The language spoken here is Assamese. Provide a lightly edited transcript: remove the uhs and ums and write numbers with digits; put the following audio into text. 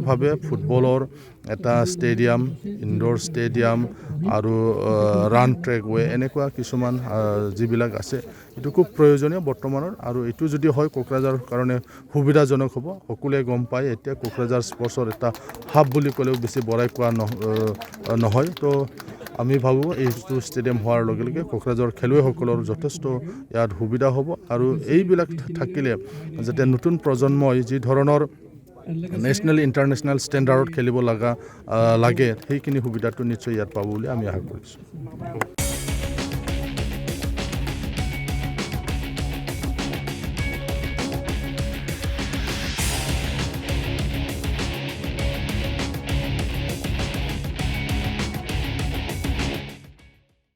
ভাবে ফুটবলৰ এটা ষ্টেডিয়াম ইনডোৰ ষ্টেডিয়াম আৰু ৰান ট্ৰেকৱে এনেকুৱা কিছুমান যিবিলাক আছে এইটো খুব প্ৰয়োজনীয় বৰ্তমানৰ আৰু এইটো যদি হয় কোকৰাঝাৰৰ কাৰণে সুবিধাজনক হ'ব সকলোৱে গম পায় এতিয়া কোকৰাঝাৰ স্পৰ্টছৰ এটা হাব বুলি ক'লেও বেছি বঢ়াই কোৱা নহয় তো আমি ভাবোঁ এইটো ষ্টেডিয়াম হোৱাৰ লগে লগে কোকৰাঝাৰ খেলুৱৈসকলৰ যথেষ্ট ইয়াত সুবিধা হ'ব আৰু এইবিলাক থাকিলে যাতে নতুন প্ৰজন্মই যি ধৰণৰ নেশ্যনেল ইণ্টাৰনেশ্যনেল ষ্টেণ্ডাৰ্ডত খেলিব লাগে সেইখিনি সুবিধাটো নিশ্চয় ইয়াত পাব বুলি আমি আশা কৰিছোঁ